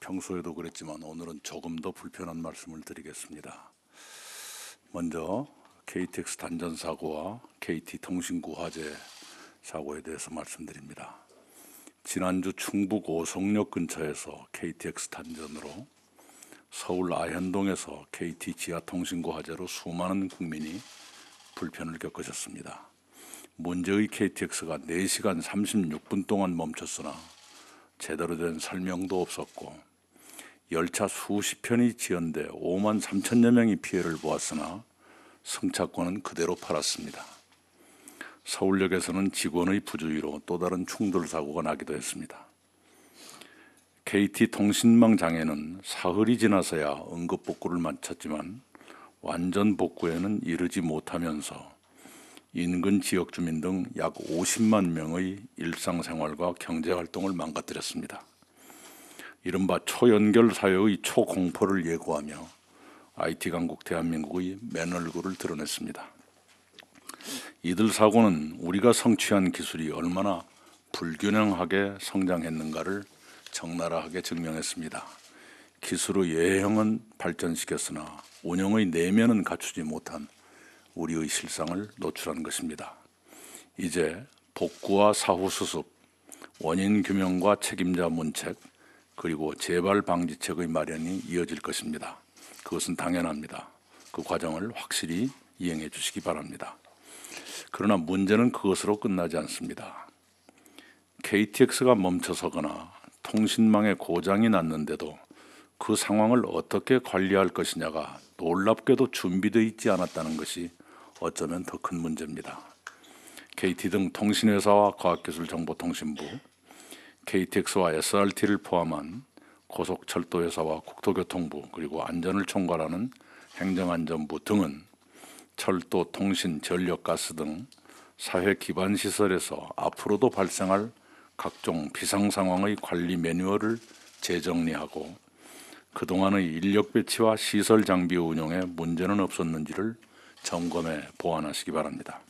평소에도 그랬지만 오늘은 조금 더 불편한 말씀을 드리겠습니다. 먼저 KTX 단전 사고와 KT통신구 화재 사고에 대해서 말씀드립니다. 지난주 충북 오송역 근처에서 KTX 단전으로 서울 아현동에서 KT 지하통신구 화재로 수많은 국민이 불편을 겪으셨습니다. 문제의 KTX가 4시간 36분 동안 멈췄으나 제대로 된 설명도 없었고 열차 수십 편이 지연돼 5만 3천여 명이 피해를 보았으나 승차권은 그대로 팔았습니다. 서울역에서는 직원의 부주의로 또 다른 충돌 사고가 나기도 했습니다. KT 통신망 장애는 사흘이 지나서야 응급 복구를 마쳤지만 완전 복구에는 이르지 못하면서 인근 지역 주민 등 약 50만 명의 일상생활과 경제활동을 망가뜨렸습니다. 이른바 초연결 사회의 초공포를 예고하며 IT 강국 대한민국의 맨 얼굴을 드러냈습니다. 이들 사고는 우리가 성취한 기술이 얼마나 불균형하게 성장했는가를 적나라하게 증명했습니다. 기술의 예형은 발전시켰으나 운영의 내면은 갖추지 못한 우리의 실상을 노출한 것입니다. 이제 복구와 사후 수습, 원인 규명과 책임자 문책, 그리고 재발 방지책의 마련이 이어질 것입니다. 그것은 당연합니다. 그 과정을 확실히 이행해 주시기 바랍니다. 그러나 문제는 그것으로 끝나지 않습니다. KTX가 멈춰서거나 통신망에 고장이 났는데도 그 상황을 어떻게 관리할 것이냐가 놀랍게도 준비되어 있지 않았다는 것이 어쩌면 더 큰 문제입니다. KT 등 통신회사와 과학기술정보통신부, KTX와 SRT를 포함한 고속철도회사와 국토교통부 그리고 안전을 총괄하는 행정안전부 등은 철도, 통신, 전력, 가스 등 사회 기반 시설에서 앞으로도 발생할 각종 비상 상황의 관리 매뉴얼을 재정리하고 그동안의 인력 배치와 시설 장비 운용에 문제는 없었는지를 점검해 보완하시기 바랍니다.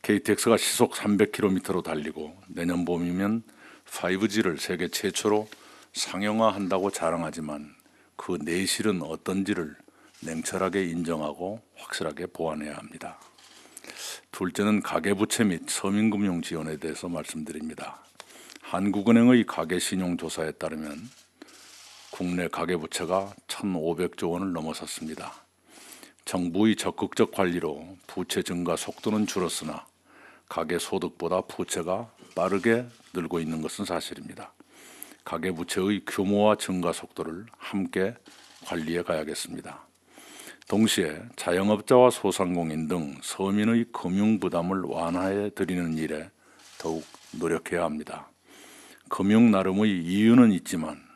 KTX가 시속 300km로 달리고 내년 봄이면 5G를 세계 최초로 상용화한다고 자랑하지만 그 내실은 어떤지를 냉철하게 인정하고 확실하게 보완해야 합니다. 둘째는 가계부채 및 서민금융 지원에 대해서 말씀드립니다. 한국은행의 가계신용조사에 따르면 국내 가계부채가 1,500조 원을 넘어섰습니다. 정부의 적극적 관리로 부채 증가 속도는 줄었으나 가계소득보다 부채가 빠르게 늘고 있는 것은 사실입니다. 가계부채의 규모와 증가 속도를 함께 관리해 가야겠습니다. 동시에 자영업자와 소상공인 등 서민의 금융부담을 완화해 드리는 일에 더욱 노력해야 합니다. 금융 나름의 이유는 있지만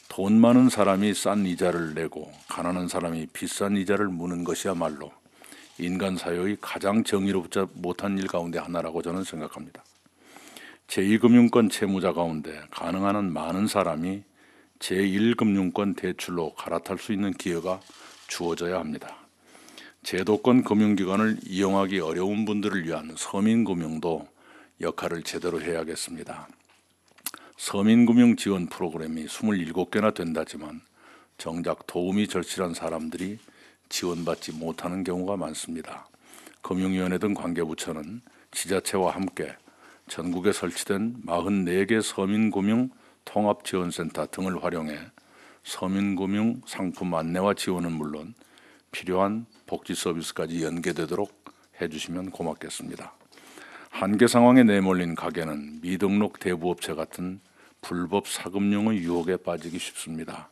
돈 많은 사람이 싼 이자를 내고 가난한 사람이 비싼 이자를 무는 것이야말로 인간 사회의 가장 정의롭지 못한 일 가운데 하나라고 저는 생각합니다. 제2금융권 채무자 가운데 가능한 한 많은 사람이 제1금융권 대출로 갈아탈 수 있는 기회가 주어져야 합니다. 제도권 금융기관을 이용하기 어려운 분들을 위한 서민금융도 역할을 제대로 해야겠습니다. 서민금융 지원 프로그램이 27개나 된다지만 정작 도움이 절실한 사람들이 지원받지 못하는 경우가 많습니다. 금융위원회 등 관계부처는 지자체와 함께 전국에 설치된 44개 서민금융 통합지원센터 등을 활용해 서민금융 상품 안내와 지원은 물론 필요한 복지 서비스까지 연계되도록 해주시면 고맙겠습니다. 한계 상황에 내몰린 가게는 미등록 대부업체 같은 불법 사금융의 유혹에 빠지기 쉽습니다.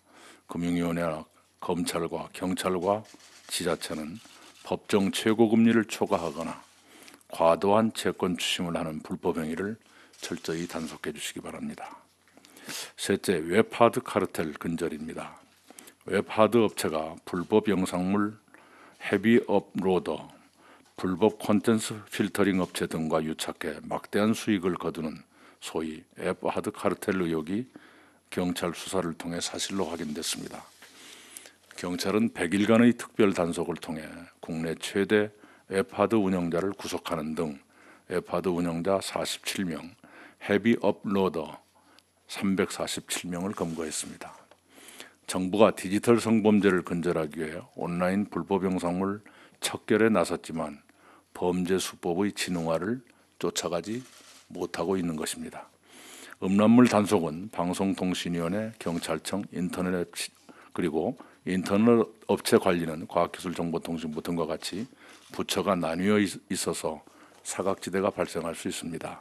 금융위원회와 검찰과 경찰과 지자체는 법정 최고금리를 초과하거나 과도한 채권 추심을 하는 불법 행위를 철저히 단속해 주시기 바랍니다. 셋째, 웹하드 카르텔 근절입니다. 웹하드 업체가 불법 영상물 헤비 업로더, 불법 콘텐츠 필터링 업체 등과 유착해 막대한 수익을 거두는 소위 웹하드 카르텔 의혹이 경찰 수사를 통해 사실로 확인됐습니다. 경찰은 100일간의 특별 단속을 통해 국내 최대 웹하드 운영자를 구속하는 등 웹하드 운영자 47명, 헤비 업로더 347명을 검거했습니다. 정부가 디지털 성범죄를 근절하기 위해 온라인 불법 영상물 척결에 나섰지만 범죄 수법의 진흥화를 쫓아가지 못하고 있는 것입니다. 음란물 단속은 방송통신위원회, 경찰청, 인터넷 그리고 인터넷 업체 관리는 과학기술정보통신부 등과 같이 부처가 나뉘어 있어서 사각지대가 발생할 수 있습니다.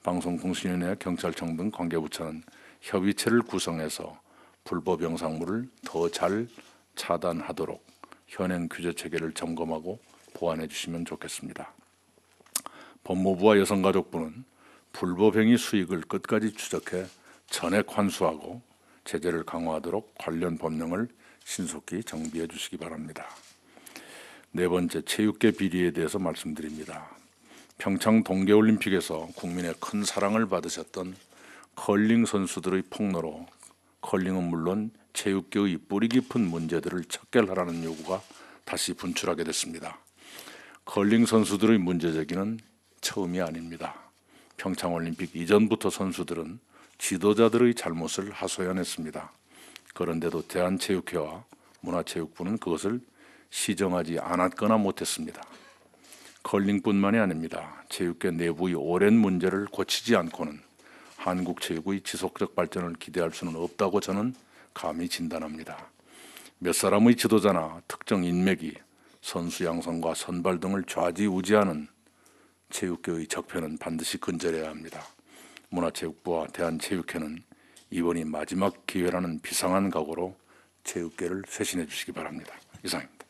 방송통신위원회, 경찰청 등 관계부처는 협의체를 구성해서 불법 영상물을 더 잘 차단하도록 현행 규제 체계를 점검하고 보완해 주시면 좋겠습니다. 법무부와 여성가족부는 불법 행위 수익을 끝까지 추적해 전액 환수하고 제재를 강화하도록 관련 법령을 신속히 정비해 주시기 바랍니다. 네 번째, 체육계 비리에 대해서 말씀드립니다. 평창 동계올림픽에서 국민의 큰 사랑을 받으셨던 컬링 선수들의 폭로로 컬링은 물론 체육계의 뿌리 깊은 문제들을 척결하라는 요구가 다시 분출하게 됐습니다. 컬링 선수들의 문제 제기는 처음이 아닙니다. 평창올림픽 이전부터 선수들은 지도자들의 잘못을 하소연했습니다. 그런데도 대한체육회와 문화체육부는 그것을 시정하지 않았거나 못했습니다. 컬링뿐만이 아닙니다. 체육계 내부의 오랜 문제를 고치지 않고는 한국 체육의 지속적 발전을 기대할 수는 없다고 저는 감히 진단합니다. 몇 사람의 지도자나 특정 인맥이 선수 양성과 선발 등을 좌지우지하는 체육계의 적폐는 반드시 근절해야 합니다. 문화체육부와 대한체육회는 이번이 마지막 기회라는 비상한 각오로 체육계를 쇄신해 주시기 바랍니다. 이상입니다.